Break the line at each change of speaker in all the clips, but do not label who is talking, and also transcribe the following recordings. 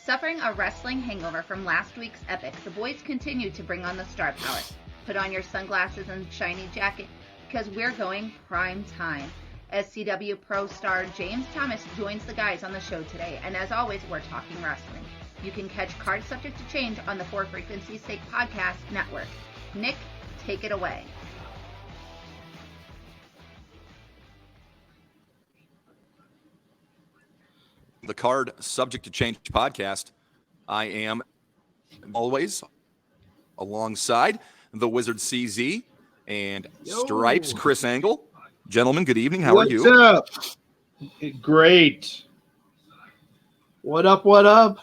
Suffering a wrestling hangover from last week's epic, the boys continue to bring on the star power. Put on your sunglasses and shiny jacket because we're going prime time. SCWPro star James Thomas joins the guys on the show today, and as always, we're talking wrestling. You can catch Card Subject to Change on the For Frequency's Sake Podcast Network. Nick, take it away.
The Card Subject to Change podcast. I am always alongside the Wizard CZ and Stripes Chris Angle. Gentlemen, good evening. How are you?
What's up? Great. What up? What up?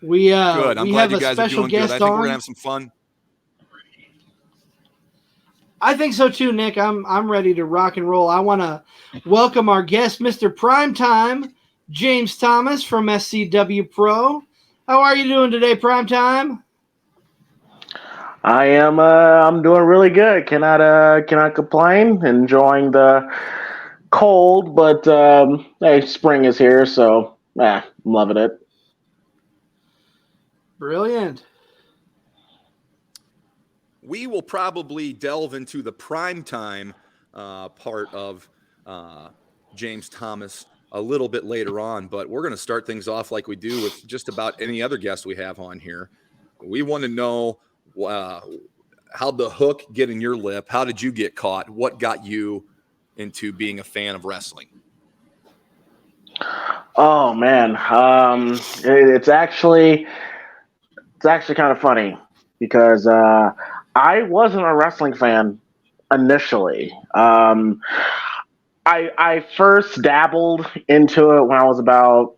We
good. I'm
we
glad
have
you
a
guys are
special
doing
guest
good. I think
on.
we're gonna have some fun.
I think so too, Nick. I'm ready to rock and roll. I want to welcome our guest, Mr. Primetime, James Thomas from SCWPro. How are you doing today, Primetime?
I am. I'm doing really good. Cannot complain. Enjoying the cold, but hey, spring is here, so I'm loving it.
Brilliant.
We will probably delve into the primetime part of James Thomas a little bit later on, but we're going to start things off like we do with just about any other guest we have on here. We want to know how'd the hook get in your lip? How did you get caught? What got you into being a fan of wrestling?
Oh man, it's actually kind of funny because I wasn't a wrestling fan initially. I first dabbled into it when I was about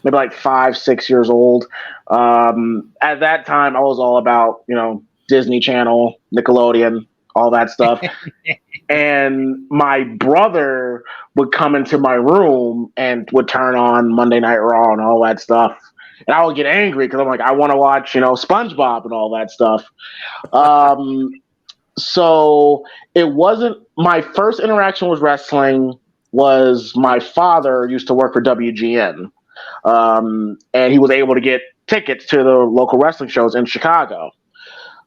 maybe like 5-6 years old. At that time, I was all about, Disney Channel, Nickelodeon, all that stuff. And my brother would come into my room and would turn on Monday Night Raw and all that stuff. And I would get angry because I'm like, I want to watch, SpongeBob and all that stuff. So it wasn't my first interaction with wrestling was my father used to work for WGN. And he was able to get tickets to the local wrestling shows in Chicago.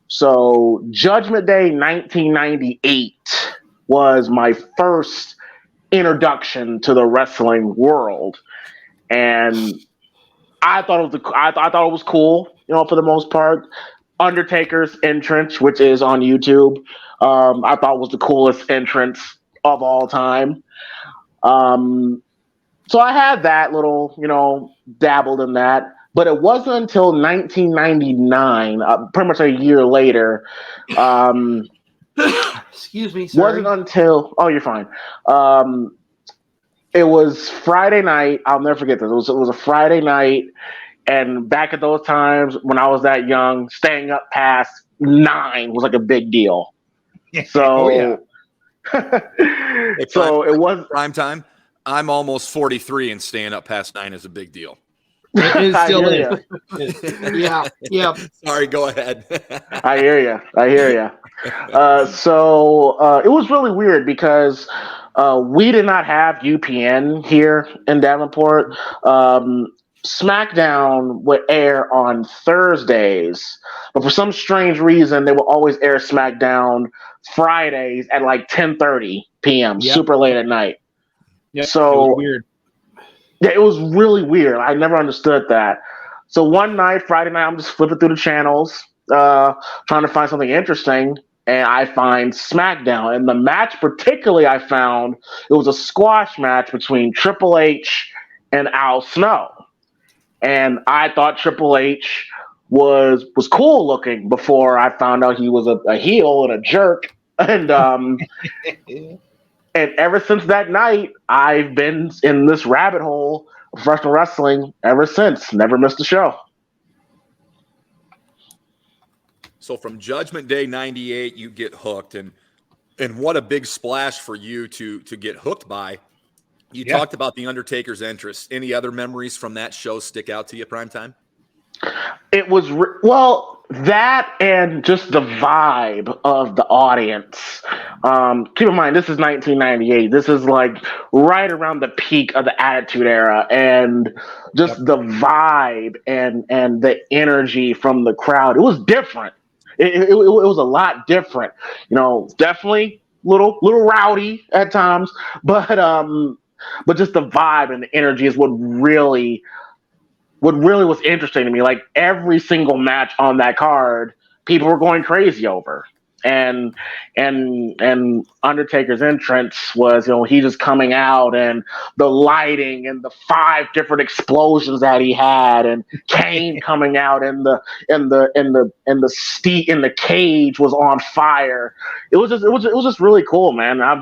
So Judgment Day 1998 was my first introduction to the wrestling world. And I thought it was cool, for the most part. Undertaker's entrance, which is on YouTube, I thought was the coolest entrance of all time. So I had that little, dabbled in that. But it wasn't until 1999, pretty much a year later.
Excuse me, sorry.
Wasn't until you're fine. It was Friday night. I'll never forget this. It was a Friday night. And back at those times when I was that young, staying up past 9 was like a big deal. So, so it was
prime time. I'm almost 43, and staying up past 9 is a big deal.
It still is. Yeah.
Sorry, go ahead.
I hear you. So it was really weird because we did not have UPN here in Davenport. SmackDown would air on Thursdays, but for some strange reason, they would always air SmackDown Fridays at like 10:30 p.m., super late at night.
Yeah,
so
it was weird.
Yeah, it was really weird. I never understood that. So one night, Friday night, I'm just flipping through the channels, trying to find something interesting, and I find SmackDown. And the match particularly I found, it was a squash match between Triple H and Al Snow. And I thought Triple H was cool looking before I found out he was a heel and a jerk. And and ever since that night, I've been in this rabbit hole of professional wrestling ever since. Never missed a show.
So from Judgment Day 98, you get hooked, and what a big splash for you to get hooked by. You talked about the Undertaker's entrance. Any other memories from that show stick out to you, Primetime?
It was that and just the vibe of the audience. Keep in mind, this is 1998. This is like right around the peak of the Attitude Era, and just the vibe and the energy from the crowd. It was different. It was a lot different. Definitely little rowdy at times, but just the vibe and the energy is what really was interesting to me. Like every single match on that card, people were going crazy over. And Undertaker's entrance was, he just coming out, and the lighting and the 5 different explosions that he had, and Kane coming out, and the cage was on fire. It was just really cool, man. I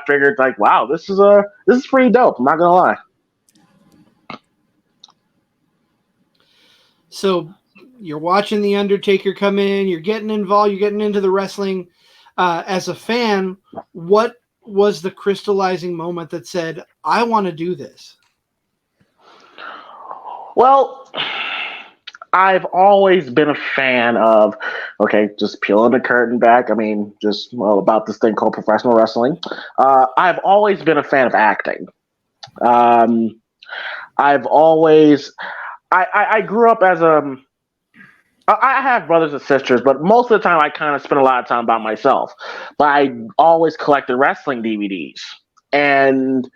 figured like, wow, this is pretty dope. I'm not gonna lie.
So you're watching The Undertaker come in, you're getting involved, you're getting into the wrestling. As a fan, what was the crystallizing moment that said, I want to do this?
Well, I've always been a fan of, just peeling the curtain back. I mean, about this thing called professional wrestling. I've always been a fan of acting. I've always... I grew up as I have brothers and sisters, but most of the time I kind of spend a lot of time by myself. But I always collected wrestling DVDs. And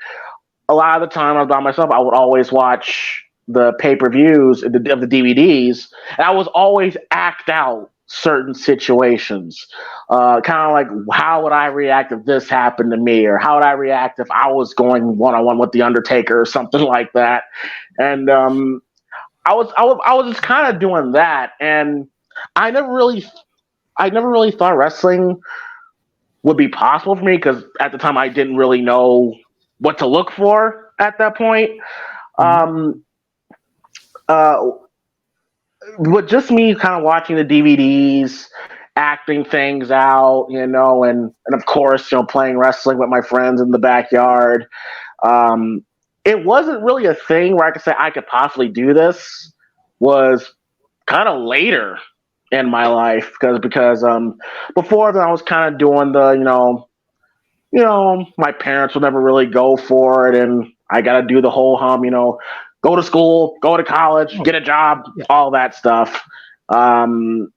a lot of the time I was by myself, I would always watch the pay-per-views of the DVDs. And I was always act out certain situations. Kind of like, how would I react if this happened to me? Or how would I react if I was going one-on-one with The Undertaker or something like that? And I was just kind of doing that, and I never really thought wrestling would be possible for me, because at the time I didn't really know what to look for at that point. But just me kind of watching the DVDs, acting things out, and of course, playing wrestling with my friends in the backyard. It wasn't really a thing where I could say I could possibly do this. Was kind of later in my life, because before then I was kind of doing the my parents would never really go for it, and I got to do the whole go to school, go to college, get a job, all that stuff. It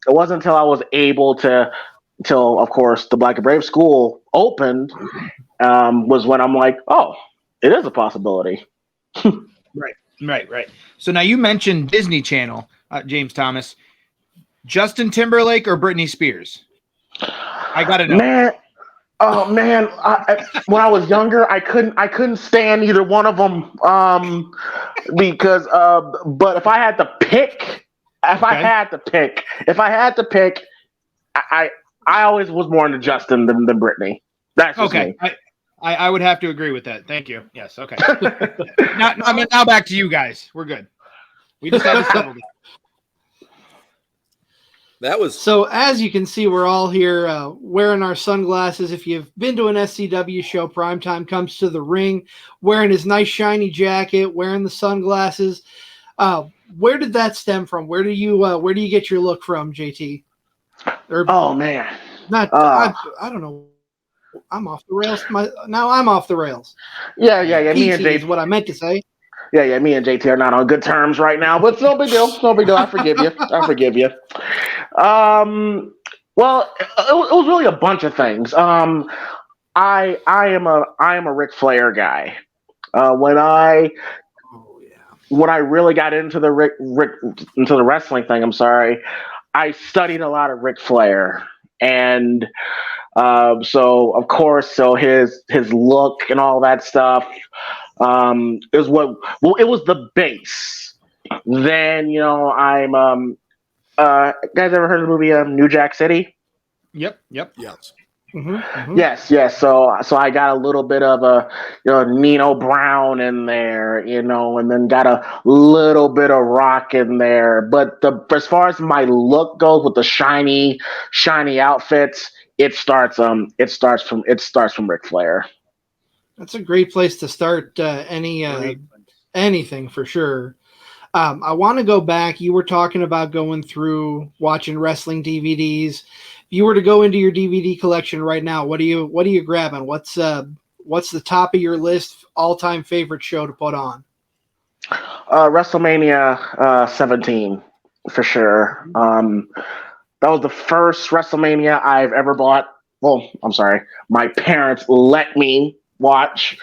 wasn't until I was able until of course the Black and Brave School opened, was when I'm like, oh, it is a possibility.
Right. So now you mentioned Disney Channel, James Thomas. Justin Timberlake or Britney Spears? I gotta know.
Man, when I was younger, I couldn't stand either one of them. Because but if I had to pick, I always was more into Justin than Britney. That's just me.
I would have to agree with that. Thank you. Yes. Okay. now back to you guys. We're good. We just had to settle
that.
So as you can see, we're all here wearing our sunglasses. If you've been to an SCW show, Primetime comes to the ring wearing his nice shiny jacket, wearing the sunglasses. Where did that stem from? Where do you get your look from, JT?
Oh man.
I don't know. I'm off the rails. I'm off the rails.
Yeah. Me and
JT is what I meant to say.
Yeah. Me and JT are not on good terms right now, but it's no big deal. No big deal. I forgive you. Well, it was really a bunch of things. I am a Ric Flair guy. When I really got into into the wrestling thing, I studied a lot of Ric Flair, and so of course, his look and all that stuff is it was the base. Then I'm guys ever heard of the movie New Jack City?
Yep.
Yes.
Mm-hmm.
Yes. So I got a little bit of a Nino Brown in there, and then got a little bit of Rock in there. But as far as my look goes, with the shiny outfits, it starts from Ric Flair.
That's a great place to start anything for sure. I want to go back. You were talking about going through watching wrestling DVDs. If you were to go into your DVD collection right now, what are you grabbing? What's the top of your list all-time favorite show to put on?
WrestleMania 17 for sure. That was the first WrestleMania I've ever bought. Well, I'm sorry, my parents let me watch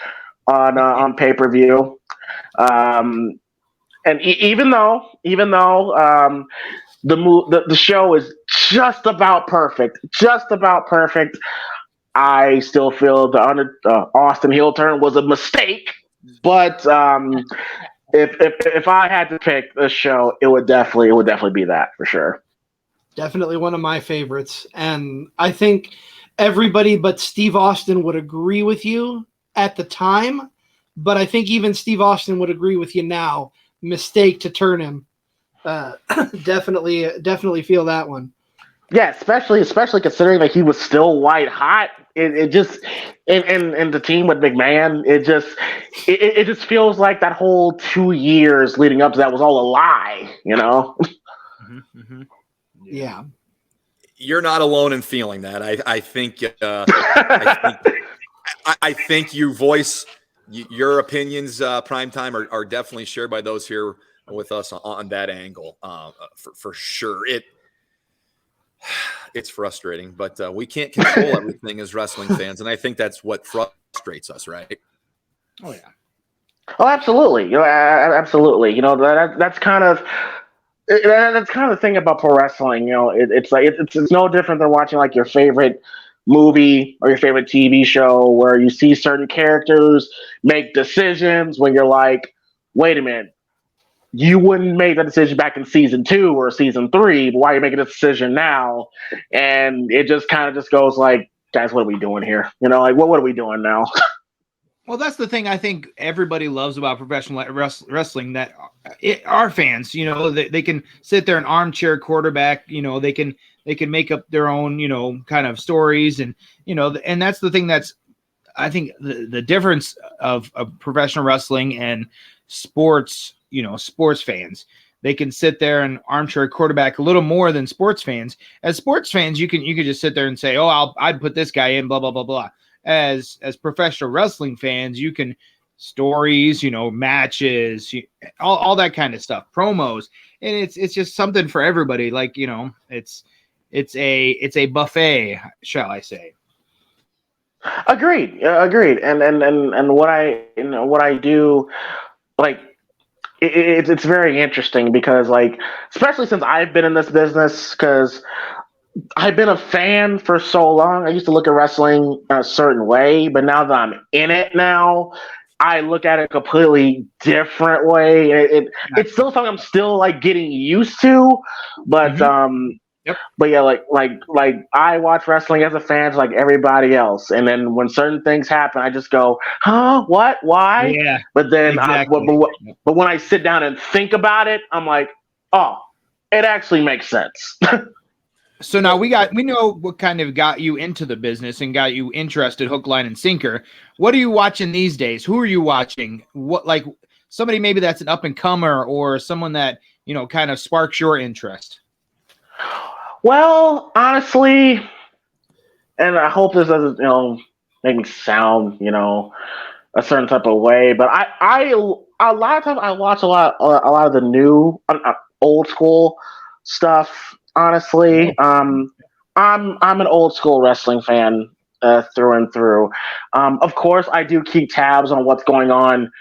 on pay-per-view. And even though the show is just about perfect, I still feel the Austin heel turn was a mistake. But if I had to pick a show, it would definitely be that for sure.
Definitely one of my favorites, and I think everybody but Steve Austin would agree with you at the time. But I think even Steve Austin would agree with you now. Mistake to turn him. Definitely feel that one.
Yeah, especially considering that he was still white hot. It just and the team with McMahon, it just feels like that whole 2 years leading up to that was all a lie, you know?
Mm-hmm, mm-hmm.
Yeah.
You're not alone in feeling that. I think I think you voice your opinions, Primetime, are definitely shared by those here with us on that angle. For sure. It's frustrating, but we can't control everything as wrestling fans, and I think that's what frustrates us, right?
Oh yeah.
Oh, absolutely. You know, absolutely. You know, that's kind of the thing about pro wrestling. You know, it's like it's no different than watching like your favorite movie or your favorite TV show where you see certain characters make decisions when you're like, wait a minute, you wouldn't make that decision back in season 2 or season 3, but why are you making a decision now? And it just kind of just goes like, guys, what are we doing here? You know, like what are we doing now?
Well, that's the thing I think everybody loves about professional wrestling, that our fans, you know, they can sit there and armchair quarterback, you know, they can make up their own, you know, kind of stories, and, you know, and that's the thing that's, I think the difference of professional wrestling and sports, you know, sports fans. They can sit there and armchair quarterback a little more than sports fans. As sports fans, you can just sit there and say, oh, I'd put this guy in, blah, blah, blah, blah. As professional wrestling fans, you can stories, you know, matches, all that kind of stuff, promos, and it's just something for everybody. Like, you know, it's a buffet, shall I say?
Agreed. And what I do, like, it's very interesting because, like, especially since I've been in this business, because I've been a fan for so long. I used to look at wrestling a certain way, but now that I'm in it now, I look at it a completely different way. It's still something I'm still like getting used to, but
Yep.
But yeah, like I watch wrestling as a fan, like everybody else, and then when certain things happen, I just go, "Huh? What? Why?"
Yeah.
But then,
Exactly.
but when I sit down and think about it, I'm like, "Oh, it actually makes sense."
So now we know what kind of got you into the business and got you interested, hook, line, and sinker. What are you watching these days? Who are you watching? What, like somebody maybe that's an up and comer or someone that, you know, kind of sparks your interest?
Well, honestly, and I hope this doesn't, you know, make me sound, you know, a certain type of way, but I a lot of times I watch a lot of the new, old school stuff. Honestly, I'm an old school wrestling fan through and through. Of course, I do keep tabs on what's going on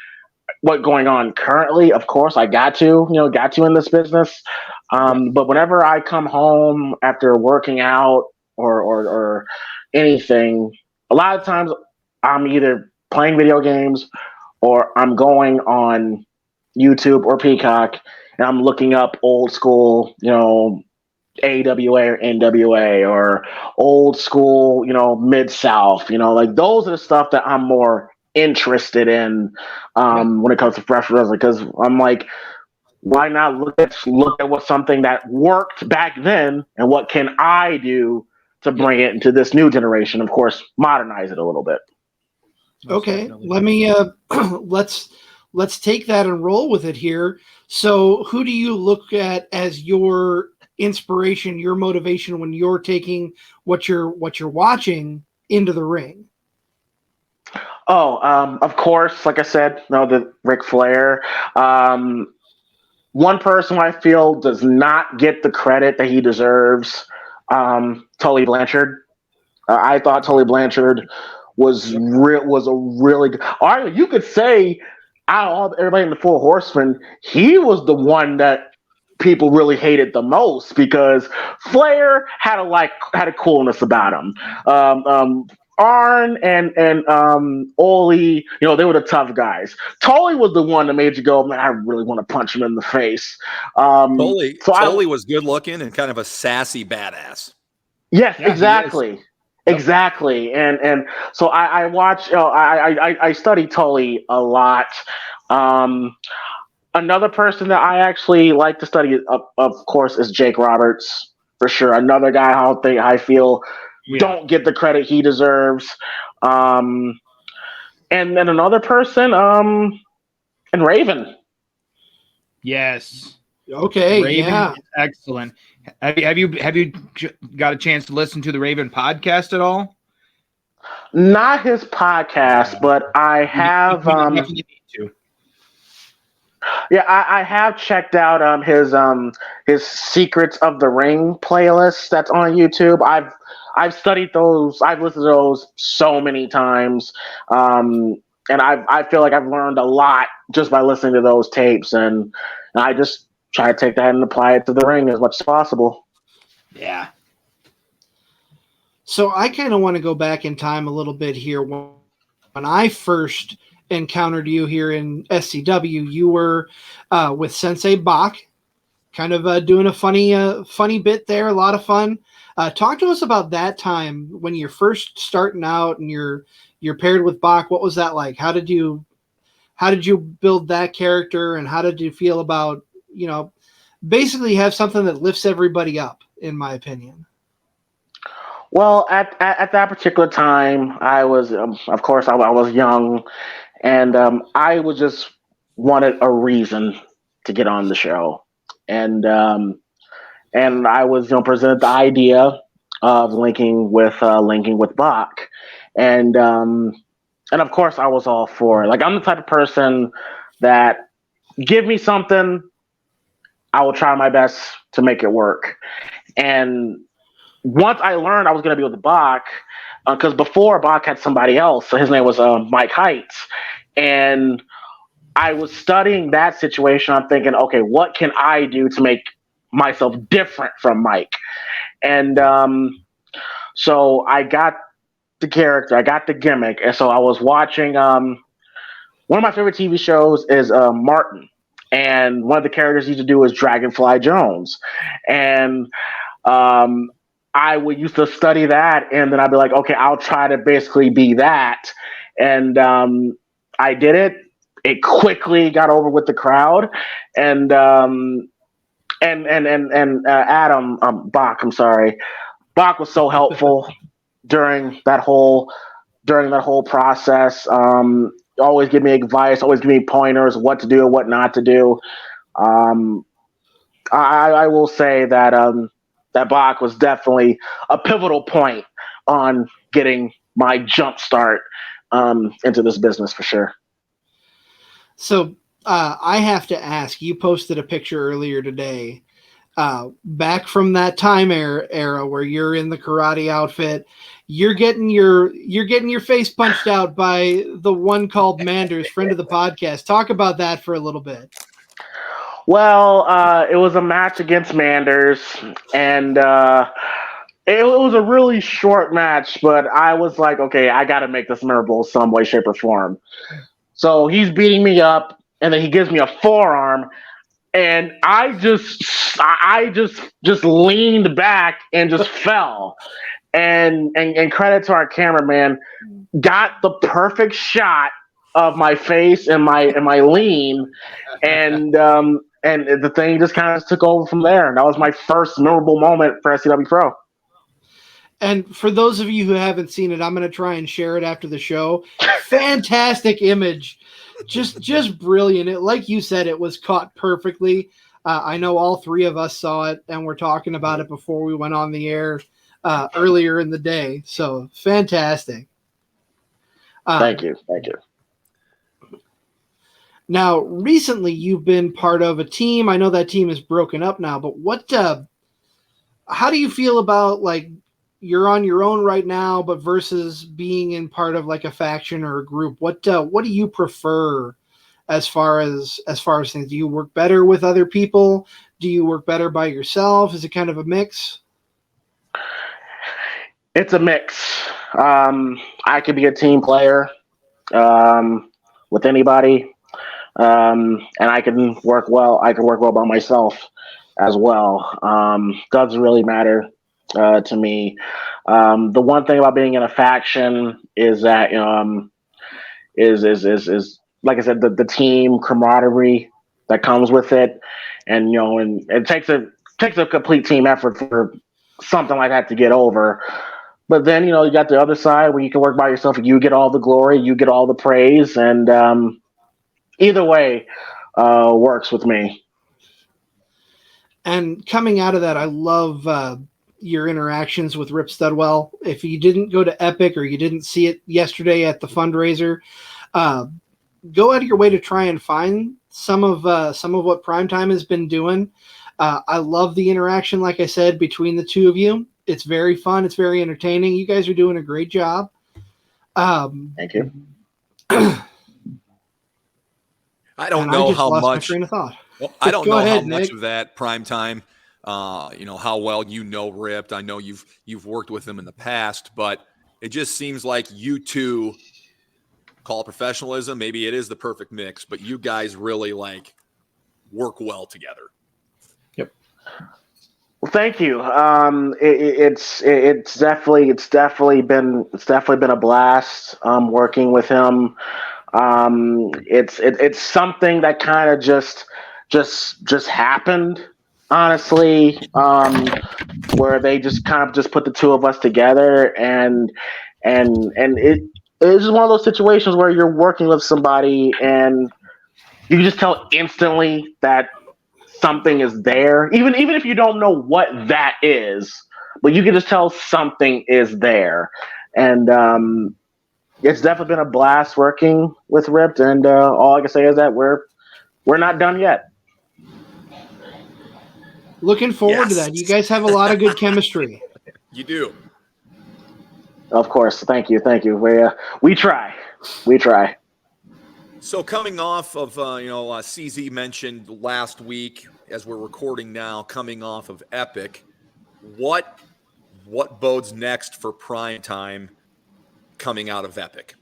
currently. Of course, I got to in this business. But whenever I come home after working out or anything, a lot of times I'm either playing video games or I'm going on YouTube or Peacock and I'm looking up old school, you know, AWA or NWA or old school, you know, Mid-South, you know, like those are the stuff that I'm more interested in when it comes to professional wrestling, because I'm like, why not look at what something that worked back then and what can I do to bring it into this new generation? Of course, modernize it a little bit.
Okay, let me let's let's take that and roll with it here. So who do you look at as your inspiration, your motivation when you're taking what you're watching into the ring?
Oh, of course, like I said, the Ric Flair. One person I feel does not get the credit that he deserves. Tully Blanchard. I thought Tully Blanchard was a really good. Or you could say out of all everybody in the Four Horsemen, he was the one that people really hated the most because Flair had a coolness about him. Arn and Ole, they were the tough guys. Tully was the one that made you go, man, I really want to punch him in the face.
Tully was good looking and kind of a sassy badass.
Yes, yeah, exactly. Exactly. And so I watch, I study Tully a lot. Another person that I actually like to study, of course, is Jake Roberts, for sure. Another guy I feel don't get the credit he deserves. And then another person, and Raven.
Yes.
Okay.
Raven
yeah.
is excellent. Have you got a chance to listen to the Raven podcast at all?
Not his podcast, but I have.
You definitely need to.
Yeah, I have checked out his Secrets of the Ring playlist that's on YouTube. I've studied those. I've listened to those so many times, and I feel like I've learned a lot just by listening to those tapes, and I just try to take that and apply it to the ring as much as possible.
Yeah.
So I kind of want to go back in time a little bit here. When I first encountered you here in SCW, you were with Sensei Bach, kind of doing a funny bit there, a lot of fun. Talk to us about that time when you're first starting out and you're paired with Bach. What was that like? How did you build that character, and how did you feel about, basically have something that lifts everybody up, in my opinion?
Well, at that particular time, I was, of course, I was young, and I was just wanted a reason to get on the show, and I was presented the idea of linking with Bach, and of course I was all for it. Like, I'm the type of person that give me something, I will try my best to make it work. And once I learned I was going to be with Bach, because before Bach had somebody else, so his name was Mike Heights, and I was studying that situation. I'm thinking, okay, what can I do to make myself different from Mike? And so I got the character, I got the gimmick, and so I was watching. One of my favorite TV shows is Martin, and one of the characters he used to do is Dragonfly Jones, and I would used to study that, and then I'd be like, okay, I'll try to basically be that, and I did it. It quickly got over with the crowd, and Adam Bach, I'm sorry, Bach was so helpful during that whole process. Always give me advice, always give me pointers, what to do and what not to do. I will say that that Bach was definitely a pivotal point on getting my jump start into this business for sure.
So I have to ask, you posted a picture earlier today, back from that time era where you're in the karate outfit, you're getting your face punched out by the one called Manders, friend of the podcast. Talk about that for a little bit.
Well, it was a match against Manders, and it was a really short match, but I was like, okay, I got to make this memorable some way, shape, or form. So he's beating me up, and then he gives me a forearm, and I just leaned back and just fell. And credit to our cameraman, got the perfect shot of my face and my lean, and the thing just kind of took over from there. And that was my first memorable moment for SCWPro.
And for those of you who haven't seen it, I'm going to try and share it after the show. Fantastic image. Just brilliant. It, like you said, it was caught perfectly. I know all three of us saw it, and we're talking about it before we went on the air earlier in the day. So fantastic.
Thank you.
Now, recently you've been part of a team. I know that team is broken up now, but how do you feel about, like, you're on your own right now, but versus being in part of like a faction or a group? What do you prefer as far as things? Do you work better with other people? Do you work better by yourself? Is it kind of a mix?
It's a mix. I could be a team player with anybody, and I can work well. I can work well by myself as well. Doesn't really matter to me. The one thing about being in a faction is that is like I said, the team camaraderie that comes with it, and and it takes a complete team effort for something like that to get over. But then you got the other side where you can work by yourself and you get all the glory, you get all the praise, and either way works with me.
And coming out of that, I love your interactions with Rip Studwell. If you didn't go to Epic or you didn't see it yesterday at the fundraiser, go out of your way to try and find some of what Primetime has been doing. I love the interaction, like I said, between the two of you. It's very fun. It's very entertaining. You guys are doing a great job.
Thank you.
I don't know how
lost my
much.
train of thought.
Well, I don't
Go
know
ahead,
how much
Nick.
of that Primetime, how well Ripped. I know you've worked with him in the past, but it just seems like you two, call it professionalism. Maybe it is the perfect mix, but you guys really work well together.
Yep.
Well, thank you. It's definitely been a blast working with him. It's something that kind of just happened, honestly, where they just kind of just put the two of us together, and it's just one of those situations where you're working with somebody and you can just tell instantly that something is there, even if you don't know what that is, but you can just tell something is there. And it's definitely been a blast working with Ripped, and all I can say is that we're not done yet.
Looking forward to that. You guys have a lot of good chemistry.
You do.
Of course. Thank you. We try.
So coming off of, CZ mentioned last week, as we're recording now, coming off of Epic, what bodes next for Primetime coming out of Epic?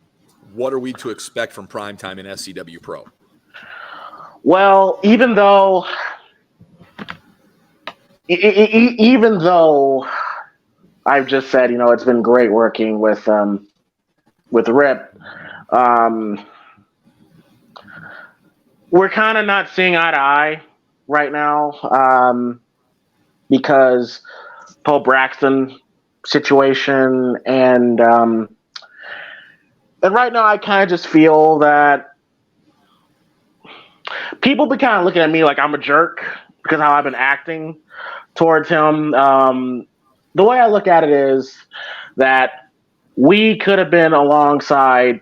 What are we to expect from Primetime in SCWPro?
Well, even though I've just said, it's been great working with Rip, we're kind of not seeing eye to eye right now because Paul Braxton situation, and right now I kind of just feel that people be kind of looking at me like I'm a jerk because how I've been acting towards him. The way I look at it is that we could have been alongside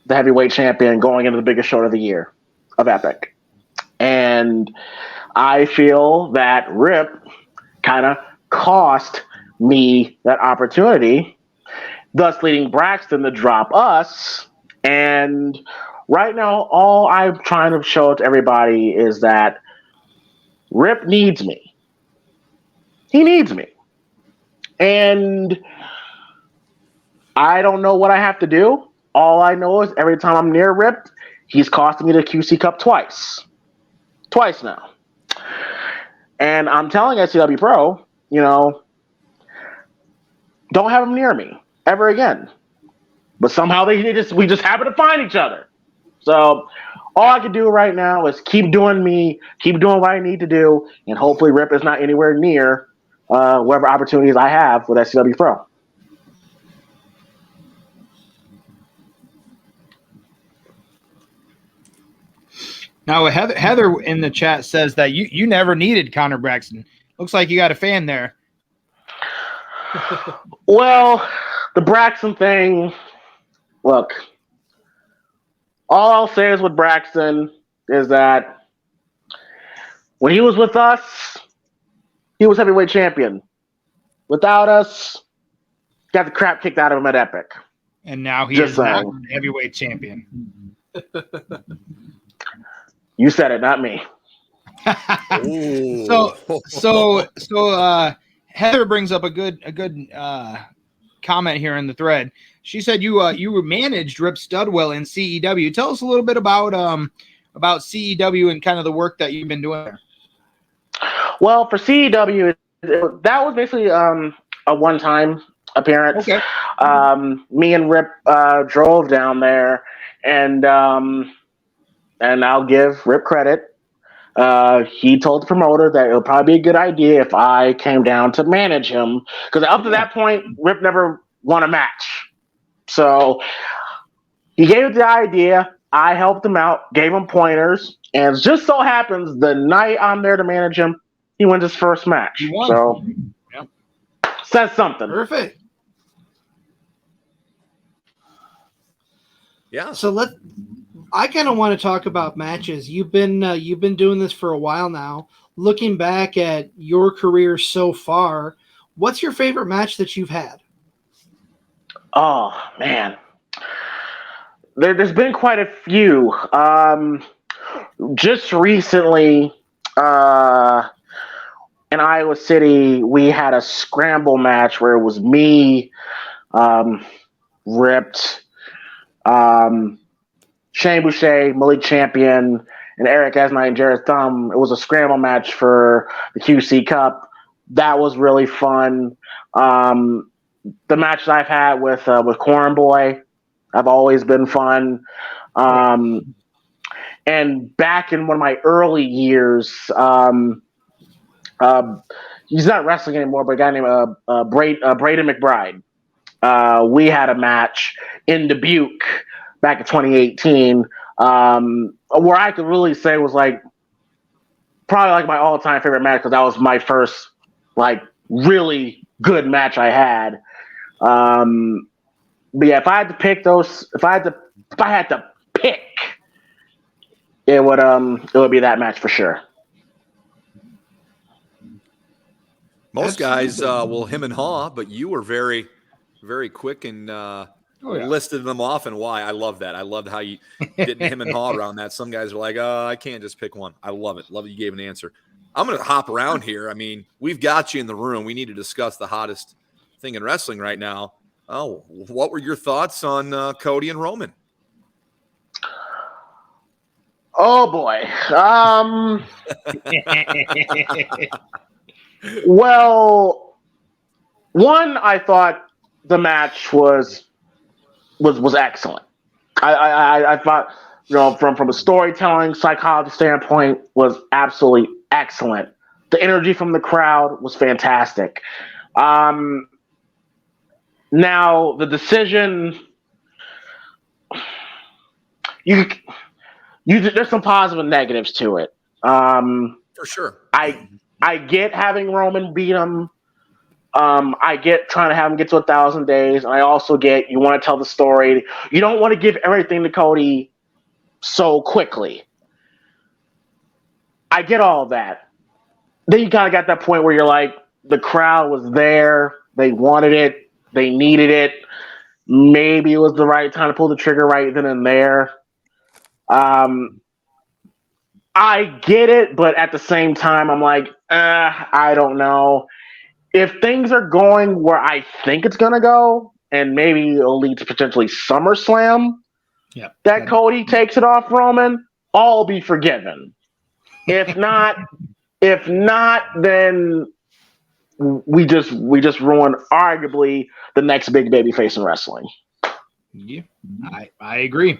the heavyweight champion going into the biggest show of the year of Epic. And I feel that Rip kind of cost me that opportunity, thus leading Braxton to drop us. And right now, all I'm trying to show to everybody is that Rip needs me. He needs me. And I don't know what I have to do. All I know is every time I'm near Rip, he's costing me the QC Cup twice. Twice now. And I'm telling SCWPro, don't have him near me ever again. But somehow we just happen to find each other. So all I can do right now is keep doing what I need to do, and hopefully Rip is not anywhere near whatever opportunities I have with SCWPro.
Now, Heather in the chat says that you never needed Connor Braxton. Looks like you got a fan there.
Well, the Braxton thing, look, all I'll say is with Braxton is that when he was with us, he was heavyweight champion. Without us, got the crap kicked out of him at Epic.
And now he
Just
is not
saying.
heavyweight champion.
You said it, not me.
So Heather brings up a good comment here in the thread. She said you managed Rip Studwell in CEW. Tell us a little bit about CEW and kind of the work that you've been doing there.
Well, for CEW, that was basically a one-time appearance.
Okay.
Me and Rip drove down there, and I'll give Rip credit. He told the promoter that it would probably be a good idea if I came down to manage him, because up to that point, Rip never won a match. So he gave the idea. I helped him out, gave him pointers, and it just so happens the night I'm there to manage him, he wins his first match.
He won.
So
Yep.
says something.
Perfect.
Yeah.
So I kind of want to talk about matches. You've been doing this for a while now. Looking back at your career so far, what's your favorite match that you've had?
Oh man, there's been quite a few. Just recently, in Iowa City, we had a scramble match where it was me, Ripped, Shane Boucher, Malik Champion, and Eric Esnight and Jared Thumb. It was a scramble match for the QC Cup. That was really fun. The matches I've had with Corn Boy have always been fun. And back in one of my early years, he's not wrestling anymore, but a guy named Braden McBride. We had a match in Dubuque back in 2018, where I could really say was probably my all-time favorite match, because that was my first really good match I had. But yeah, if I had to pick, it would be that match for sure.
Most guys will him and haw, but you were very, very quick and listed them off and why. I love that. I loved how you didn't him and haw around that. Some guys are like, I can't just pick one. I love it. Love that you gave an answer. I'm going to hop around here. I mean, we've got you in the room. We need to discuss the hottest thing in wrestling right now. Oh, what were your thoughts on Cody and Roman?
Oh boy. Well, one, I thought the match was excellent. I thought, from a storytelling, psychology standpoint, was absolutely excellent. The energy from the crowd was fantastic. Now the decision, there's some positive and negatives to it.
For sure.
I get having Roman beat him. I get trying to have him get to 1,000 days. And I also get you want to tell the story. You don't want to give everything to Cody so quickly. I get all of that. Then you kind of got that point where you're like, the crowd was there. They wanted it. They needed it. Maybe it was the right time to pull the trigger right then and there. I get it, but at the same time, I'm like, I don't know. If things are going where I think it's going to go, and maybe it'll lead to potentially SummerSlam, that Cody takes it off Roman, I'll be forgiven. If not, then we just ruin arguably the next big baby face in wrestling.
Yeah, I agree.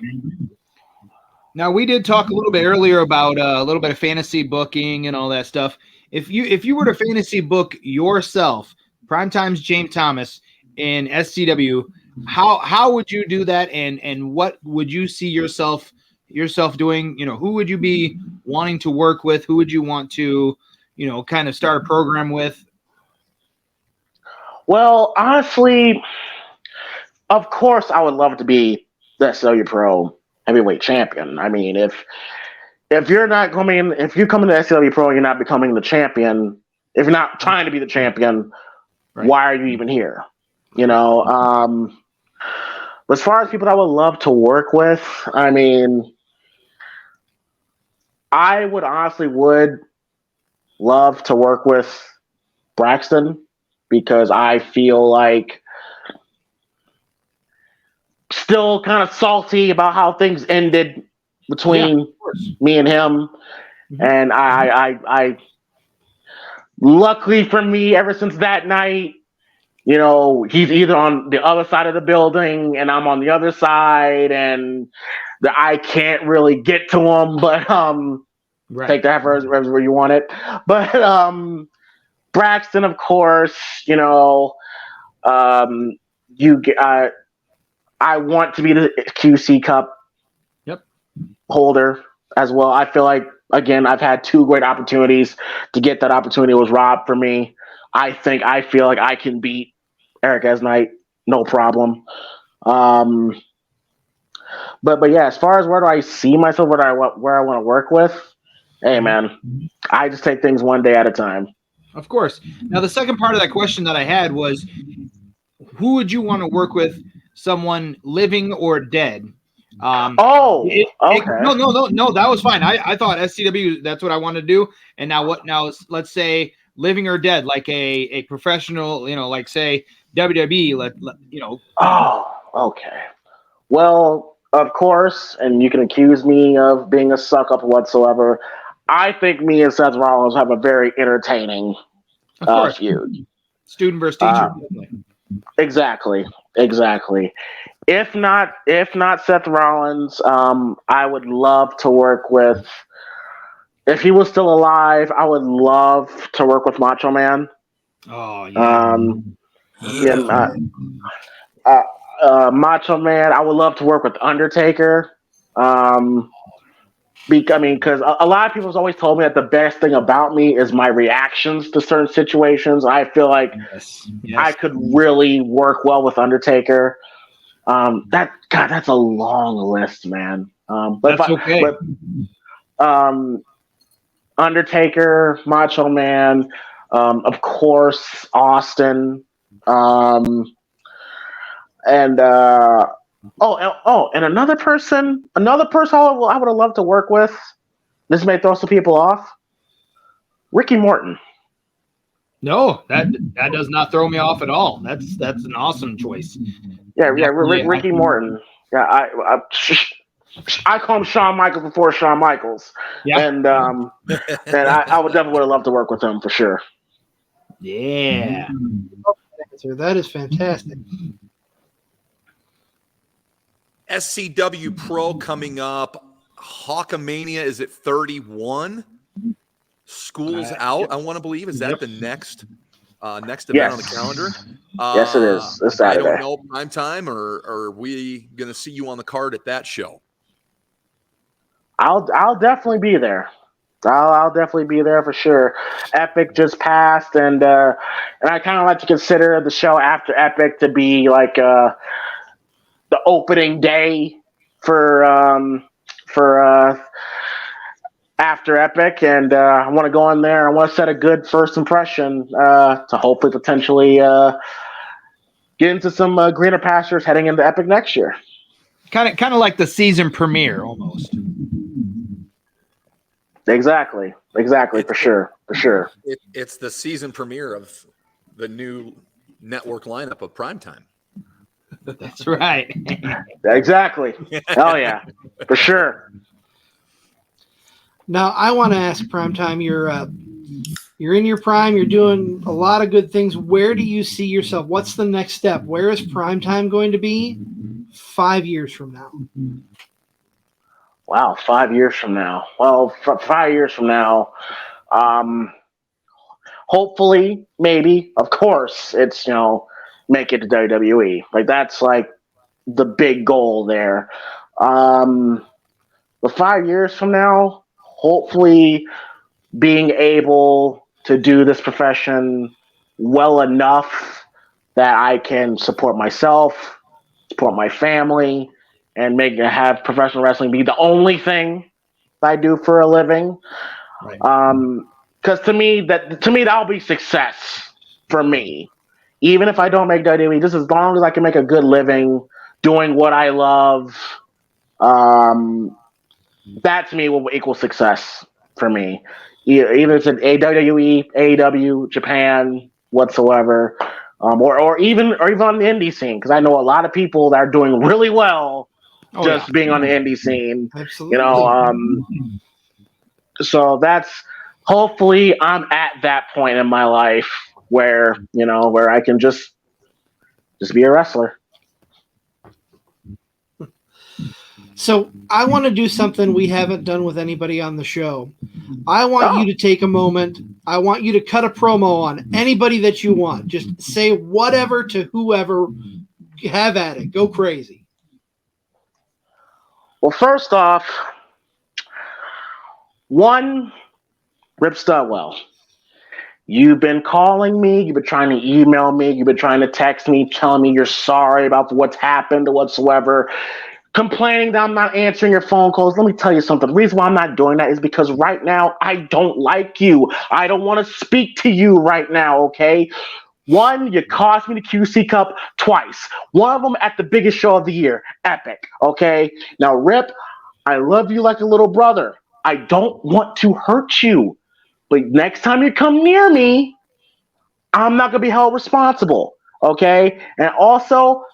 Now, we did talk a little bit earlier about a little bit of fantasy booking and all that stuff. If you were to fantasy book yourself, Primetime's James Thomas in SCW, how would you do that, and what would you see yourself yourself doing, who would you be wanting to work with? Who would you want to, kind of start a program with?
Well, honestly, of course, I would love to be the SCWPro heavyweight champion. I mean, if you're not coming, if you come into SCWPro and you're not becoming the champion, if you're not trying to be the champion,
Right.
why are you even here? As far as people that I would love to work with, I mean, I would honestly love to work with Braxton because I feel like still kind of salty about how things ended between me and him. Mm-hmm. And I luckily for me, ever since that night, he's either on the other side of the building and I'm on the other side, and I can't really get to him, but take that for where you want it. But Braxton, of course, I want to be the QC Cup holder as well. I feel like, again, I've had 2 great opportunities to get that opportunity. Was robbed for me. I feel like I can beat Eric Esnight, no problem. But yeah, as far as where do I see myself, where I want to work with, hey man, I just take things one day at a time.
Of course. Now the second part of that question that I had was, who would you want to work with, someone living or dead?
Okay.
No, that was fine. I thought SCW, that's what I wanted to do. And now let's say living or dead, like a professional, like say WWE,
Oh, okay. Well, of course, and you can accuse me of being a suck up whatsoever. I think me and Seth Rollins have a very entertaining feud.
Student versus teacher.
Exactly. If not Seth Rollins, I would love to work with. If he was still alive, I would love to work with Macho Man.
Oh yeah.
Macho Man. I would love to work with Undertaker. Because a lot of people have always told me that the best thing about me is my reactions to certain situations. I feel like I could really work well with Undertaker. That's a long list, man.
That's okay.
Undertaker, Macho Man, of course, Austin, and another person I would have loved to work with. This may throw some people off. Ricky Morton.
No, that does not throw me off at all. That's an awesome choice.
Yeah, Ricky Morton. Yeah, I call him Shawn Michaels before Shawn Michaels. Yeah, and I would definitely love to work with him for sure.
Yeah,
that is fantastic.
SCWPro coming up. Hawkamania is at 31. School's out, I want to believe. Is that the next event on the calendar?
Yes, it is. This Saturday.
I don't know, prime time, or are we going to see you on the card at that show?
I'll definitely be there. I'll definitely be there for sure. Epic just passed, and I kind of like to consider the show after Epic to be like the opening day for after Epic, and I want to go in there. I want to set a good first impression to hopefully potentially get into some greener pastures heading into Epic next year.
Kind of like the season premiere almost.
Exactly, for sure.
It's the season premiere of the new network lineup of Primetime.
That's right.
Exactly. Oh yeah, for sure.
Now I want to ask Primetime. You're in your prime. You're doing a lot of good things. Where do you see yourself? What's the next step? Where is Primetime going to be 5 years from now?
Wow, 5 years from now. Well, 5 years from now, hopefully, maybe, of course, it's make it to WWE. Like that's like the big goal there. But 5 years from now, hopefully being able to do this profession well enough that I can support myself, support my family, and have professional wrestling be the only thing I do for a living.
Right.
Because to me that'll be success for me. Even if I don't make WWE, just as long as I can make a good living doing what I love, that to me will equal success for me. Even if it's an WWE, AEW, Japan, whatsoever, or even on the indie scene, because I know a lot of people that are doing really well just being on the indie scene.
Absolutely.
So that's hopefully I'm at that point in my life where where I can just be a wrestler.
So I want to do something we haven't done with anybody on the show. I want you to take a moment. I want you to cut a promo on anybody that you want. Just say whatever to whoever. Have at it. Go crazy.
Well, first off, one, Rip Studwell. You've been calling me, you've been trying to email me, you've been trying to text me, telling me you're sorry about what's happened or whatsoever, complaining that I'm not answering your phone calls. Let me tell you something. The reason why I'm not doing that is because right now I don't like you. I don't want to speak to you right now, okay? One, you cost me the QC Cup twice. One of them at the biggest show of the year, Epic, okay? Now, Rip, I love you like a little brother. I don't want to hurt you. But next time you come near me, I'm not going to be held responsible, okay? And also,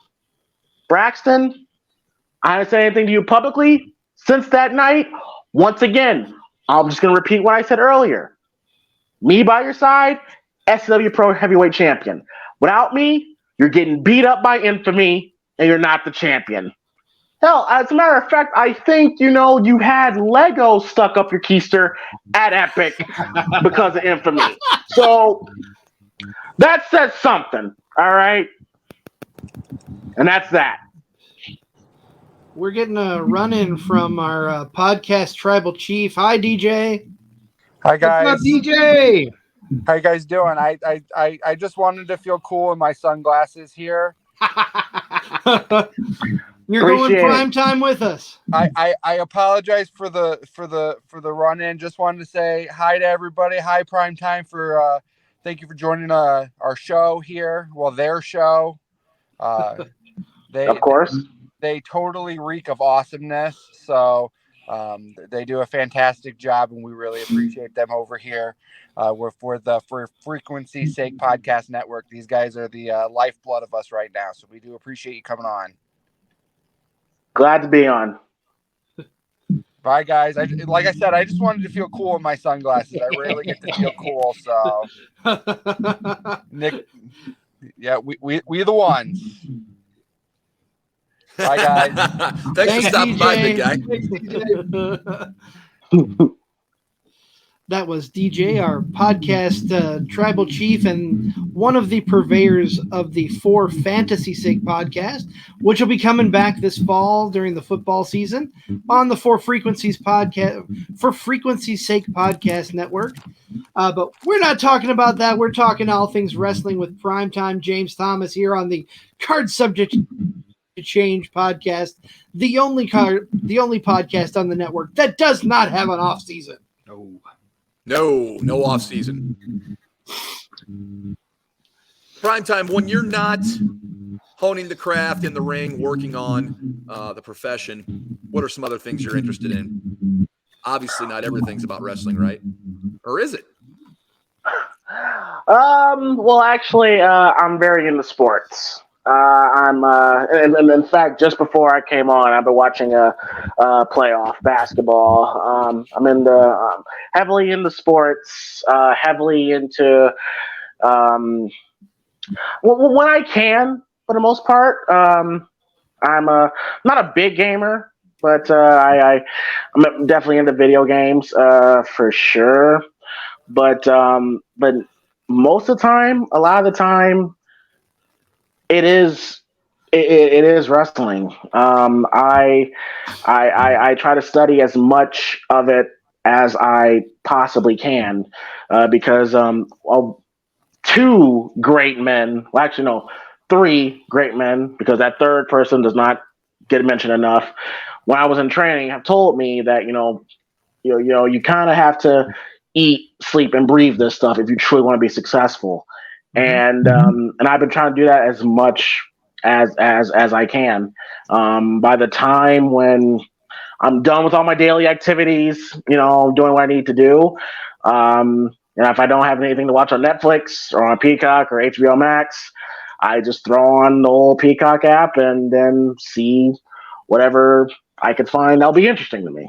Braxton, I didn't say anything to you publicly since that night. Once again, I'm just going to repeat what I said earlier. Me by your side, SCWPro heavyweight champion. Without me, you're getting beat up by Infamy, and you're not the champion. Hell, as a matter of fact, I think, you had Lego stuck up your keister at Epic because of Infamy. So that says something, all right? And that's that.
We're getting a run-in from our podcast tribal chief. Hi, DJ.
Hi, guys.
What's up, DJ?
How you guys doing? I just wanted to feel cool in my sunglasses here.
You're
Appreciate
going prime time with us.
I apologize for the run in. Just wanted to say hi to everybody. Hi, prime time for thank you for joining our show here. Well, their show. They
Of course.
they totally reek of awesomeness. So they do a fantastic job, and we really appreciate them over here. We're for Frequency Sake Podcast Network. These guys are the lifeblood of us right now. So we do appreciate you coming on.
Glad to be on.
Bye, guys. Like I said, I just wanted to feel cool in my sunglasses. I rarely get to feel cool. So, Nick, yeah, we the ones. Bye, guys.
Thanks for stopping by, big guy.
That was DJ, our podcast tribal chief and one of the purveyors of the For Fantasy Sake podcast, which will be coming back this fall during the football season on the For Frequency's podcast, For Frequency's Sake podcast network. But we're not talking about that. We're talking all things wrestling with Primetime James Thomas here on the Card Subject to Change podcast, the only podcast on the network that does not have an off season.
No off season. Primetime, when you're not honing the craft in the ring, working on the profession, what are some other things you're interested in? Obviously, not everything's about wrestling, right? Or is it?
Well, actually, I'm very into sports. And in fact, just before I came on, I've been watching a playoff basketball. I'm into heavily into sports, heavily into when I can, for the most part. I'm not a big gamer, but I'm definitely into video games for sure. But most of the time, a lot of the time, it is It is wrestling. I try to study as much of it as I possibly can, because two great men, well, actually no, three great men, because that third person does not get mentioned enough. When I was in training, have told me that you kind of have to eat, sleep, and breathe this stuff if you truly want to be successful. And I've been trying to do that as much as I can. By the time when I'm done with all my daily activities, doing what I need to do, and if I don't have anything to watch on Netflix or on Peacock or HBO Max, I just throw on the old Peacock app and then see whatever I could find that'll be interesting to me.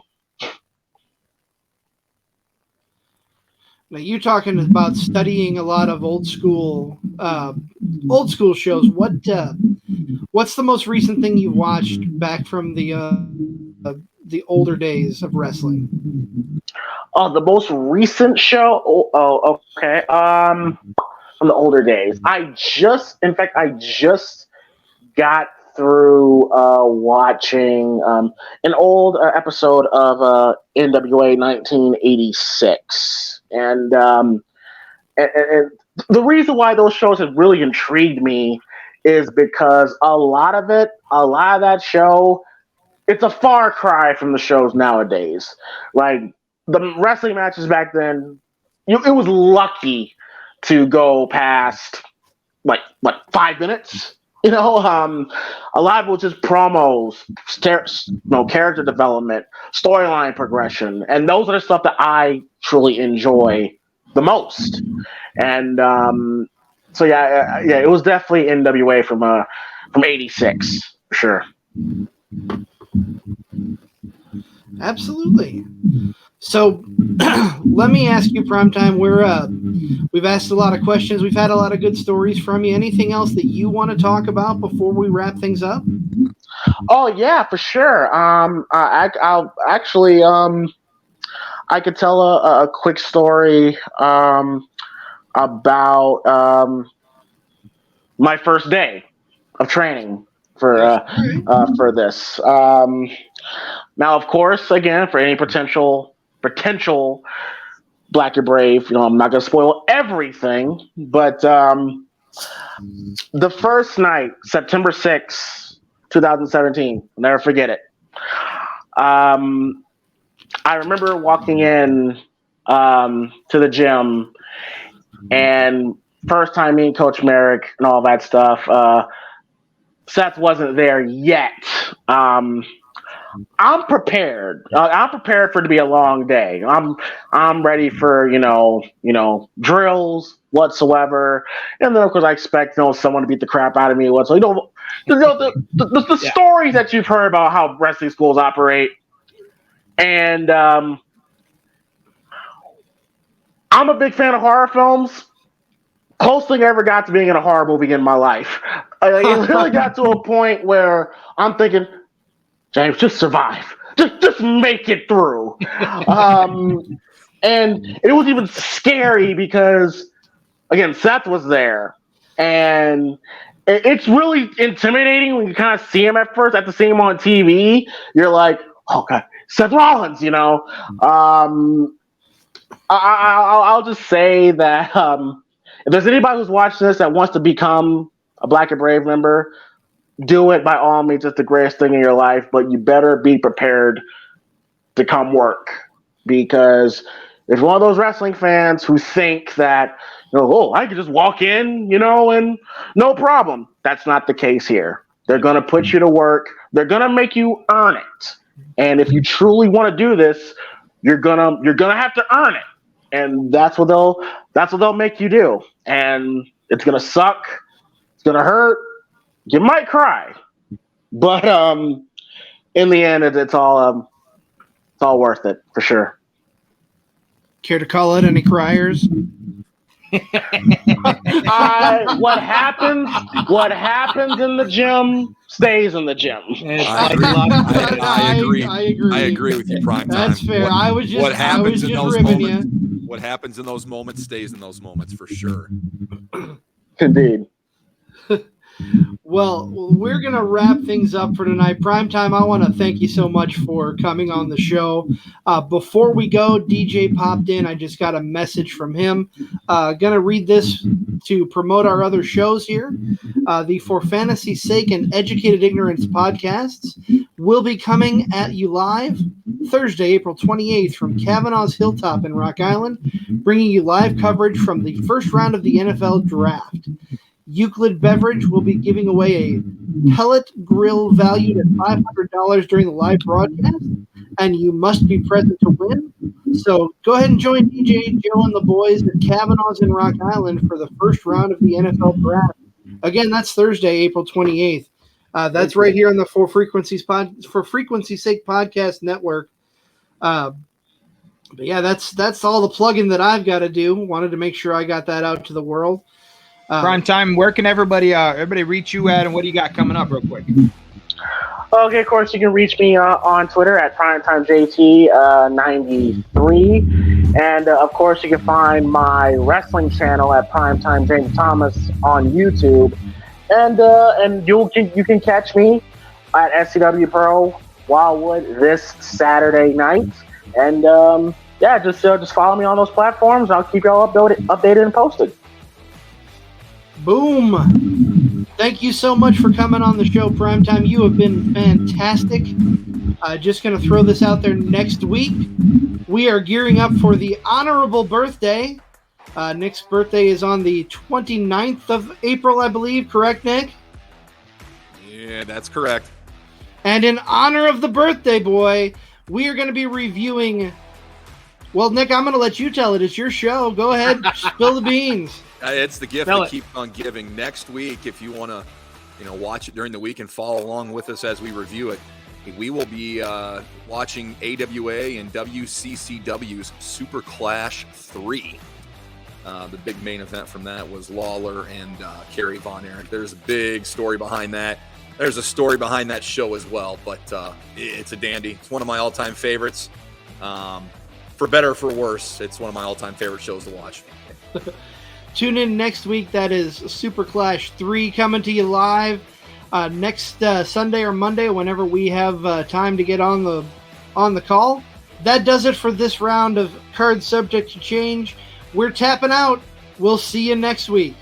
Now you talking about studying a lot of old school shows. What's the most recent thing you watched back from the older days of wrestling?
Oh, the most recent show. Oh, okay. From the older days, I just got through watching an old episode of NWA 1986, and the reason why those shows have really intrigued me is because a lot of that show, it's a far cry from the shows nowadays. Like the wrestling matches back then, it was lucky to go past like 5 minutes. A lot of it was just promos, character development, storyline progression, and those are the stuff that I truly enjoy the most. And so yeah, it was definitely NWA from '86 for sure.
Absolutely. So let me ask you, Primetime, we've asked a lot of questions. We've had a lot of good stories from you. Anything else that you want to talk about before we wrap things up?
Oh yeah, for sure. I'll actually I could tell a quick story about my first day of training for this. Now, of course, again, for any potential Black or Brave, I'm not going to spoil everything, but the first night, September 6th, 2017, I'll never forget it. I remember walking in to the gym, and first time meeting Coach Merrick and all that stuff. Seth wasn't there yet. I'm prepared. I'm prepared for it to be a long day. I'm ready for drills whatsoever, and then of course I expect someone to beat the crap out of me. So the stories that you've heard about how wrestling schools operate, and I'm a big fan of horror films. Closest thing I ever got to being in a horror movie in my life. It really got to a point where I'm thinking, James, just survive. Just make it through. And it was even scary because, again, Seth was there. And it's really intimidating when you kind of see him at first. After seeing him on TV, you're like, oh, God, Seth Rollins, I'll just say that if there's anybody who's watching this that wants to become a Black and Brave member, do it by all means. It's the greatest thing in your life, but you better be prepared to come work, because if you're one of those wrestling fans who think that, I could just walk in, and no problem. That's not the case here. They're going to put you to work. They're going to make you earn it. And if you truly want to do this, you're going to have to earn it. And that's what they'll make you do. And it's going to suck. It's going to hurt. You might cry, but in the end, it's all worth it for sure.
Care to call out any criers?
What happens in the gym stays in the gym.
I agree with you, Primetime.
That's fair. What happens
in those moments stays in those moments for sure.
Indeed.
Well, we're going to wrap things up for tonight. Primetime, I want to thank you so much for coming on the show. Before we go, DJ popped in. I just got a message from him. Going to read this to promote our other shows here. The For Fantasy's Sake and Educated Ignorance podcasts will be coming at you live Thursday, April 28th from Kavanaugh's Hilltop in Rock Island, bringing you live coverage from the first round of the NFL Draft. Euclid Beverage will be giving away a pellet grill valued at $500 during the live broadcast, and you must be present to win. So go ahead and join DJ, Joe, and the boys at Kavanaugh's in Rock Island for the first round of the NFL Draft. Again, that's Thursday, April 28th. That's right here on the For Frequency's Sake podcast network. But yeah, that's all the plugging that I've got to do. Wanted to make sure I got that out to the world.
Prime time. Where can everybody reach you at, and what do you got coming up, real quick?
Okay, of course, you can reach me on Twitter at PrimetimeJT93. And, of course, you can find my wrestling channel at Primetime James Thomas on YouTube. And you can catch me at SCWPro Wildwood this Saturday night. And, just follow me on those platforms. I'll keep y'all updated and posted.
Boom. Thank you so much for coming on the show, Primetime. You have been fantastic. Just going to throw this out there next week. We are gearing up for the honorable birthday. Nick's birthday is on the 29th of April, I believe. Correct, Nick?
Yeah, that's correct.
And in honor of the birthday boy, we are going to be reviewing... Well, Nick, I'm going to let you tell it. It's your show. Go ahead. Spill the beans.
It's the gift that keeps on giving. Next week, if you want to, watch it during the week and follow along with us as we review it, we will be watching AWA and WCCW's Super Clash 3. The big main event from that was Lawler and Kerry Von Erich. There's a big story behind that. There's a story behind that show as well, but it's a dandy. It's one of my all-time favorites. For better or for worse, it's one of my all-time favorite shows to watch.
Tune in next week. That is Super Clash 3 coming to you live next Sunday or Monday, whenever we have time to get on the call. That does it for this round of Cards Subject to Change. We're tapping out. We'll see you next week.